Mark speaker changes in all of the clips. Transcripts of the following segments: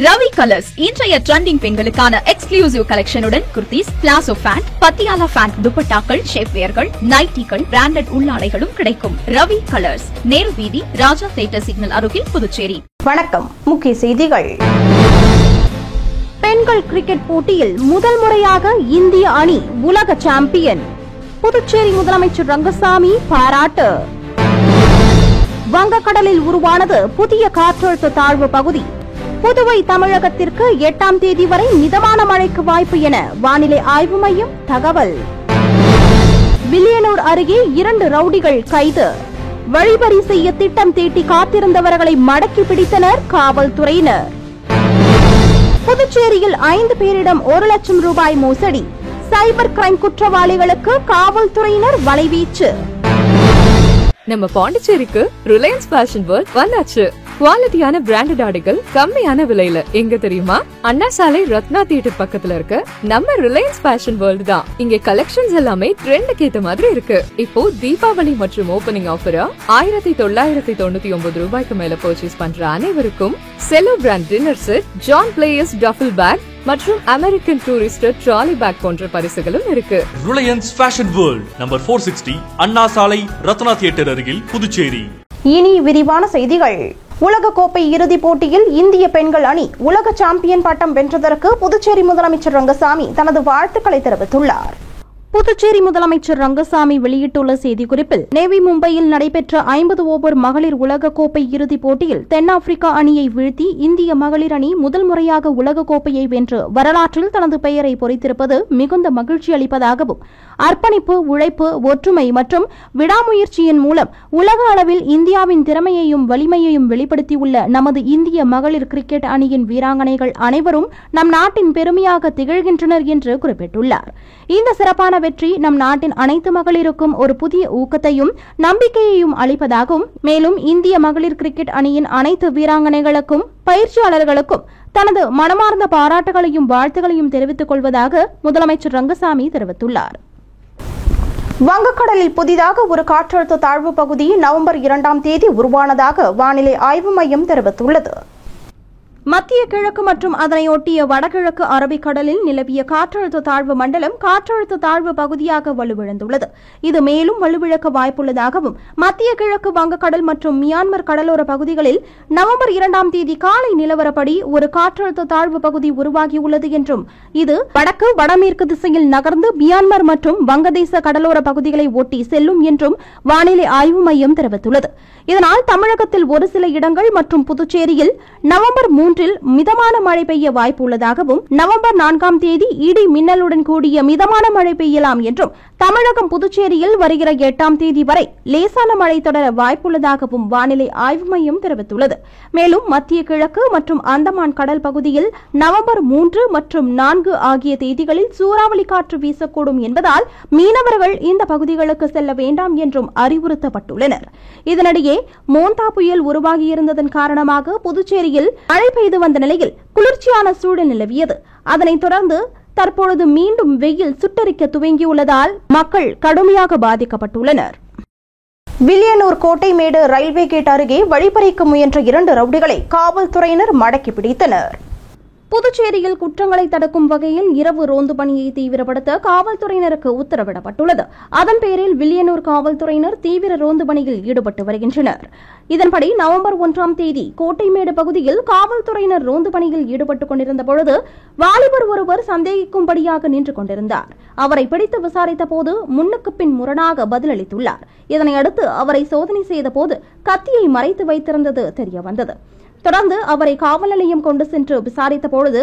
Speaker 1: Ravi colours இன்றைய trending பெண்களுக்கான exclusive கலெக்ஷனுடன் kurtis, palazzo pant, Patiala pant, துப்பட்டாக்கள், ஷேப்வேர்கள், நைட்டிகள், பிராண்டட் உள்ளாடைகளும் கிடைக்கும். ரவி கலர்ஸ், நேரு வீதி, ராஜா தியேட்டர் சிக்னல் அருகில், புதுச்சேரி.
Speaker 2: வணக்கம். முக்கிய செய்திகள். பெண்கள் கிரிக்கெட் போட்டியில் முதல் முறையாக இந்திய அணி உலக சாம்பியன். புதுச்சேரி முதலமைச்சர் ரங்கசாமி பாராட்டு. வங்கக்கடலில் உருவானது புதிய காற்றழுத்த தாழ்வு பகுதி. புதுவை தமிழகத்திற்கு 8ஆம் தேதி வரை மிதமான மழைக்கு வாய்ப்பு என வானிலை ஆய்வு மையம் தகவல். வில்லியனூர் அருகே 2 ரவுடிகள் கைது. வழிபறி செய்ய திட்டம் தீட்டி காத்திருந்தவர்களை மடக்கி பிடித்தனர் காவல்துறையினர். புதுச்சேரியில் 5 பேரிடம் 1 லட்சம் ரூபாய் மோசடி. சைபர் கிரைம் குற்றவாளிகளுக்கு காவல்துறையினர் வலைவீச்சு.
Speaker 3: நம்ம பாண்டிச்சேரிக்கு ரிலையன்ஸ் ஃபேஷன் வேர்ல்ட் வந்தாச்சு. குவாலிட்டியான பிராண்டட் ஆடைகள் கம்மியான விலையில. எங்க தெரியுமா? அண்ணா சாலை ரத்னா தியேட்டர் பக்கத்துல இருக்க நம்ம ரிலையன்ஸ் ஃபேஷன் வேர்ல்ட் தான். இங்க கலெக்ஷன்ஸ் எல்லாமே ட்ரெண்டுக்கு ஏத்த மாதிரி இருக்கு. இப்போ தீபாவளி மற்றும் ஓபனிங் ஆஃபரா 1999 ரூபாய்க்கு மேல பர்ச்சேஸ் பண்ற அனைவருக்கும் Cello brand dinner set, John Players duffel bag மற்றும் அமெரிக்கன் டூரிஸ்டர் ட்ராலி பேக் போன்ற பரிசுகளும் இருக்கு.
Speaker 4: Reliance fashion world, number 460, Anna Salai, Ratna theatre அருகில், புதுச்சேரி.
Speaker 2: இனி விரிவான செய்திகள். உலகக்கோப்பை இறுதிப் போட்டியில் இந்திய பெண்கள் அணி உலக சாம்பியன் பட்டம் வென்றதற்கு புதுச்சேரி முதலமைச்சர் ரங்கசாமி தனது வாழ்த்துக்களை தெரிவித்துள்ளார். புதுச்சேரி முதலமைச்சர் ரங்கசாமி வெளியிட்டுள்ள செய்திக்குறிப்பில், நேவி மும்பையில் நடைபெற்ற 50 ஓவர் மகளிர் உலகக்கோப்பை இறுதிப் போட்டியில் தென்னாப்பிரிக்கா அணியை வீழ்த்தி இந்திய மகளிர் அணி முதல் முறையாக உலகக்கோப்பையை வென்று வரலாற்றில் தனது பெயரை பொறித்திருப்பது மிகுந்த மகிழ்ச்சி அளிப்பதாகவும், அர்ப்பணிப்பு, உழைப்பு, ஒற்றுமை மற்றும் விடாமுயற்சியின் மூலம் உலக அளவில் இந்தியாவின் திறமையையும் வலிமையையும் வெளிப்படுத்தியுள்ள நமது இந்திய மகளிர் கிரிக்கெட் அணியின் வீராங்கனைகள் அனைவரும் நம் நாட்டின் பெருமையாக திகழ்கின்றனர் என்று குறிப்பிட்டுள்ளார். இந்த சிறப்பான வெற்றி நம் நாட்டின் அனைத்து மகளிருக்கும் ஒரு புதிய ஊக்கத்தையும் நம்பிக்கையையும் அளிப்பதாகவும், மேலும் இந்திய மகளிர் கிரிக்கெட் அணியின் அனைத்து வீராங்கனைகளுக்கும் பயிற்சியாளர்களுக்கும் தனது மனமார்ந்த பாராட்டுகளையும் வாழ்த்துகளையும் தெரிவித்துக் கொள்வதாக முதலமைச்சர் ரங்கசாமி தெரிவித்துள்ளார். வங்கக்கடலில் புதிதாக ஒரு காற்றழுத்த தாழ்வு பகுதி நவம்பர் 2ஆம் தேதி உருவானதாக வானிலை ஆய்வு மையம் தெரிவித்துள்ளது. மத்திய கிழக்கு மற்றும் அதனையொட்டிய வடகிழக்கு அரபிக்கடலில் நிலவிய காற்றழுத்த தாழ்வு மண்டலம் காற்றழுத்த தாழ்வு பகுதியாக வலுவிழந்துள்ளது. இது மேலும் வலுவிழக்க வாய்ப்புள்ளதாகவும், மத்திய கிழக்கு வங்கக்கடல் மற்றும் மியான்மர் கடலோர பகுதிகளில் நவம்பர் 2ஆம் தேதி காலை நிலவரப்படி ஒரு காற்றழுத்த தாழ்வு பகுதி உருவாகியுள்ளது என்றும், இது வடக்கு வடமேற்கு திசையில் நகர்ந்து மியான்மர் மற்றும் வங்கதேச கடலோர பகுதிகளை ஒட்டி செல்லும் என்றும் வானிலை ஆய்வு மையம் தெரிவித்துள்ளது. இதனால் தமிழகத்தில் ஒரு சில இடங்கள் மற்றும் புதுச்சேரியில் நவம்பர் 3இல் மிதமான மழை பெய்ய வாய்ப்பு உள்ளதாகவும், நவம்பர் 4ஆம் தேதி இடி மின்னலுடன் கூடிய மிதமான மழை பெய்யலாம் என்றும், தமிழகம் புதுச்சேரியில் வருகிற 8ஆம் தேதி வரை லேசான மழை தொடர வாய்ப்புள்ளதாகவும் வானிலை ஆய்வு மையம் தெரிவித்துள்ளது. மேலும் மத்திய கிழக்கு மற்றும் அந்தமான் கடல் பகுதியில் நவம்பர் 3 மற்றும் 4 ஆகிய தேதிகளில் சூறாவளி காற்று வீசக்கூடும் என்பதால் மீனவர்கள் இந்த பகுதிகளுக்கு செல்ல வேண்டாம் என்றும் அறிவுறுத்தப்பட்டுள்ளனர். இதனிடையே மோந்தா புயல் உருவாகியிருந்ததன் காரணமாக புதுச்சேரியில் மழை பெய்து வந்த நிலையில் குளிர்ச்சியான சூழல் நிலவியது. அதனைத் தொடர்ந்து தற்பொழுது மீண்டும் வெயில் சுட்டெரிக்க துவங்கியுள்ளதால் மக்கள் கடுமையாக பாதிக்கப்பட்டுள்ளனர். வில்லியனூர் கோட்டைமேடு ரயில்வே கேட் அருகே வழிபறிக்க முயன்ற 2 ரவுடிகளை காவல்துறையினர் மடக்கி பிடித்தனர். புதுச்சேரியில் குற்றங்களை தடுக்கும் வகையில் இரவு ரோந்து பணியை தீவிரப்படுத்த காவல்துறையினருக்கு உத்தரவிடப்பட்டுள்ளது. அதன் பேரில் வில்லியனூர் காவல்துறையினர் தீவிர ரோந்து பணியில் ஈடுபட்டு வருகின்றனர். இதன்படி நவம்பர் 1ஆம் தேதி கோட்டைமேடு பகுதியில் காவல்துறையினர் ரோந்து பணியில் ஈடுபட்டுக் கொண்டிருந்த பொழுது வாலிபர் ஒருவர் சந்தேகிக்கும்படியாக நின்று கொண்டிருந்தார். அவரை பிடித்து விசாரித்த போது முன்னுக்கு பின் முரணாக பதிலளித்துள்ளார். இதனையடுத்து அவரை சோதனை செய்த போது கத்தியை மறைத்து வைத்திருந்தது தெரியவந்தது. தொடர்ந்து அவரை காவல் நிலையம் கொண்டு சென்று விசாரித்த பொழுது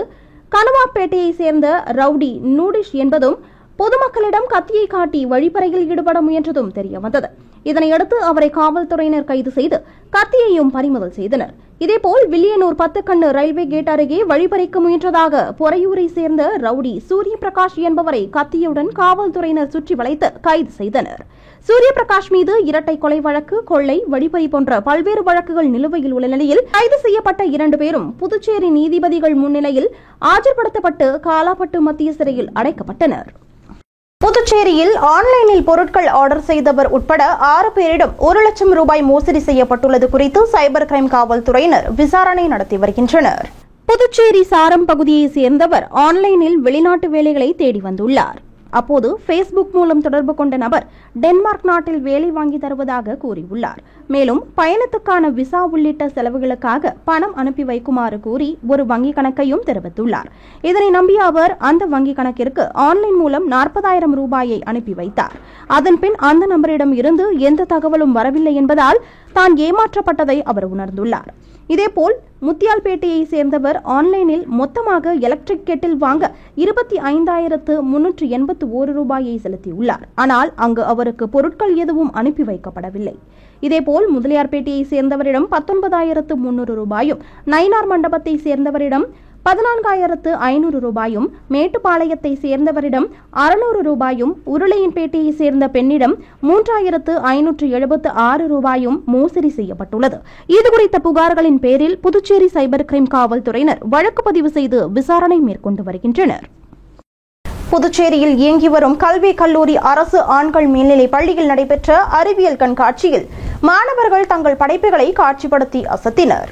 Speaker 2: கனுவாப்பேட்டையை சேர்ந்த ரவுடி நூடிஷ் என்பதும் பொதுமக்களிடம் கத்தியை காட்டி வழிப்பறையில் ஈடுபட முயன்றதும் தெரியவந்தது. இதனையடுத்து அவரை காவல்துறையினர் கைது செய்து கத்தியையும் பறிமுதல் செய்தனர். இதேபோல் வில்லியனூர் 10 கண்ணு ரயில்வே கேட் அருகே வழிபறிக்க முயன்றதாக பொறையூரை சேர்ந்த ரவுடி சூரிய பிரகாஷ் என்பவரை கத்தியுடன் காவல்துறையினர் சுற்றி வளைத்து கைது செய்தனர். சூரிய பிரகாஷ் மீது இரட்டை கொலை வழக்கு, கொள்ளை, வழிப்பறி போன்ற பல்வேறு வழக்குகள் நிலுவையில் உள்ள நிலையில் கைது செய்யப்பட்ட 2 பேரும் புதுச்சேரி நீதிபதிகள் முன்னிலையில் ஆஜர்படுத்தப்பட்டு காலாப்பட்டு மத்திய சிறையில் அடைக்கப்பட்டனர். புதுச்சேரியில் ஆன்லைனில் பொருட்கள் ஆர்டர் செய்தவர் உட்பட 6 பேரிடம் 1 லட்சம் ரூபாய் மோசடி செய்யப்பட்டுள்ளது குறித்து சைபர் கிரைம் காவல்துறையினர் விசாரணை நடத்தி வருகின்றனர். புதுச்சேரி சாரம் பகுதியை சேர்ந்தவர் ஆன்லைனில் வெளிநாட்டு வேலைகளை தேடி வந்துள்ளார். அப்போது பேஸ்புக் மூலம் தொடர்பு கொண்ட நபர் டென்மார்க் நாட்டில் வேலை வாங்கி தருவதாக கூறியுள்ளார். மேலும் பயணத்துக்கான விசா உள்ளிட்ட செலவுகளுக்காக பணம் அனுப்பி வைக்குமாறு கூறி ஒரு வங்கிக் கணக்கையும் தெரிவித்துள்ளார். இதனை நம்பிய அவர் அந்த வங்கிக் கணக்கிற்கு ஆன்லைன் மூலம் 40,000 ரூபாயை அனுப்பி வைத்தார். அதன்பின் அந்த நபரிடம் இருந்து எந்த தகவலும் வரவில்லை என்பதால் தான் ஏமாற்றப்பட்டதை அவர் உணர்ந்துள்ளார். இதேபோல் முத்தியால்பேட்டையை சேர்ந்தவர் ஆன்லைனில் மொத்தமாக எலக்ட்ரிக் கெட்டில் வாங்க 25,381 ரூபாயை செலுத்தியுள்ளார். ஆனால் அங்கு அவருக்கு பொருட்கள் எதுவும் அனுப்பி வைக்கப்படவில்லை. இதேபோல் முதலியார்பேட்டையை சேர்ந்தவரிடம் 19,300 ரூபாயும், நயினார் மண்டபத்தை சேர்ந்தவரிடம் 14,500 ரூபாயும், மேட்டுப்பாளையத்தை சேர்ந்தவரிடம் 600 ரூபாயும், உருளையன்பேட்டையை சேர்ந்த பெண்ணிடம் 3,576 ரூபாயும் மோசடி செய்யப்பட்டுள்ளது. இதுகுறித்த புகார்களின் பேரில் புதுச்சேரி சைபர் கிரைம் காவல்துறையினர் வழக்கு பதிவு செய்து விசாரணை மேற்கொண்டு வருகின்றனர். புதுச்சேரியில் இயங்கி வரும் கல்வி கல்லூரி அரசு ஆண்கள் மேல்நிலை பள்ளியில் நடைபெற்ற அறிவியல் கண்காட்சியில் மாணவர்கள் தங்கள் படைப்புகளை காட்சிப்படுத்தி அசத்தினர்.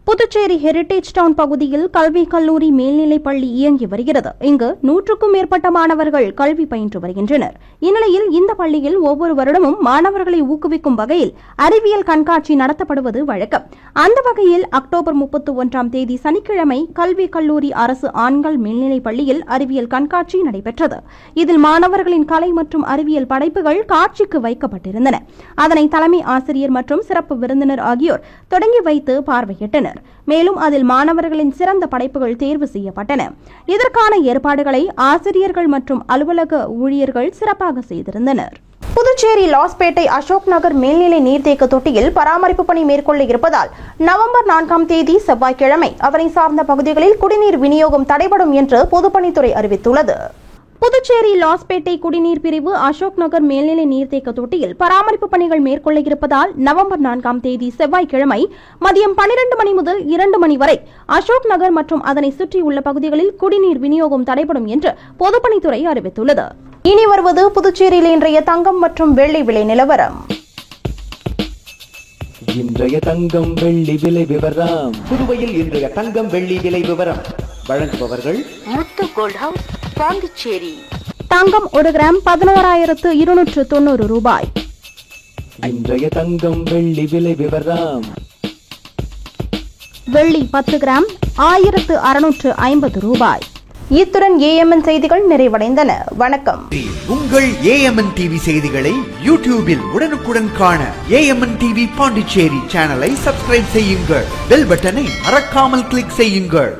Speaker 2: புதுச்சேரி ஹெரிடேஜ் டவுன் பகுதியில் கல்வி கல்லூரி மேல்நிலைப் பள்ளி இயங்கி வருகிறது. இங்கு 100க்கும் மேற்பட்ட மாணவர்கள் கல்வி பயின்று வருகின்றனர். இந்நிலையில் இந்த பள்ளியில் ஒவ்வொரு வருடமும் மாணவர்களை ஊக்குவிக்கும் வகையில் அறிவியல் கண்காட்சி நடத்தப்படுவது வழக்கம். அந்த வகையில் அக்டோபர் 31ஆம் தேதி சனிக்கிழமை கல்வி கல்லூரி அரசு ஆண்கள் மேல்நிலைப் பள்ளியில் அறிவியல் கண்காட்சி நடைபெற்றது. இதில் மாணவர்களின் கலை மற்றும் அறிவியல் படைப்புகள் காட்சிக்கு வைக்கப்பட்டிருந்தன. அதனை தலைமை ஆசிரியர் மற்றும் சிறப்பு விருந்தினர் ஆகியோர் தொடங்கி வைத்து பார்வையிட்டனர். மேலும் அதில் மாணவர்களின் சிறந்த படைப்புகள் தேர்வு செய்யப்பட்டன. இதற்கான ஏற்பாடுகளை ஆசிரியர்கள் மற்றும் அலுவலக ஊழியர்கள் சிறப்பாக செய்திருந்தனர்.
Speaker 5: புதுச்சேரி லாஸ்பேட்டை அசோக் நகர் மேல்நிலை நீர்த்தேக்க தொட்டியில் பராமரிப்பு பணி மேற்கொள்ள இருப்பதால் நவம்பர் 4ஆம் தேதி செவ்வாய்க்கிழமை அவரை சார்ந்த பகுதிகளில் குடிநீர் விநியோகம் தடைபடும் என்று பொதுப்பணித்துறை அறிவித்துள்ளது.
Speaker 2: புதுச்சேரி லாஸ்பேட்டை குடிநீர் பிரிவு அசோக் நகர் மேல்நிலை நீர்த்தேக்க தொட்டியில் பராமரிப்பு பணிகள் மேற்கொள்ள இருப்பதால் நவம்பர் 4ஆம் தேதி செவ்வாய்க்கிழமை மதியம் 12 மணி முதல் 2 மணி வரை அசோக் நகர் மற்றும் அதனை சுற்றியுள்ள பகுதிகளில் குடிநீர் விநியோகம் தடைபடும் என்று பொதுப்பணித்துறை அறிவித்துள்ளது.
Speaker 5: இனி வருவது புதுச்சேரியில் இன்றைய தங்கம் மற்றும் வெள்ளி விலை நிலவரம்.
Speaker 6: இன்றைய தங்கம் வெள்ளி விலை விவரம். புதுவையில் இன்றைய தங்கம் வெள்ளி விலை விவரம் வழங்குபவர்கள்
Speaker 7: முத்து கோல்ட் ஹவுஸ், பாண்டிச்சேரி.
Speaker 2: தங்கம் 1 கிராம் 11,290 ரூபாய்.
Speaker 6: இன்றைய தங்கம் வெள்ளி விலை விவரம்.
Speaker 2: வெள்ளி 10 கிராம் 1,650 ரூபாய்.
Speaker 5: இத்துடன் ஏஎம்என் செய்திகள் நிறைவடைந்தன. வணக்கம்.
Speaker 8: உங்கள் ஏஎம்என் டிவி செய்திகளை யூடியூபில் உடனுக்குடன் காண ஏஎம்என் டிவி பாண்டிச்சேரி சேனலை சப்ஸ்கிரைப் செய்யுங்கள். பெல் பட்டனை மறக்காமல் கிளிக் செய்யுங்கள்.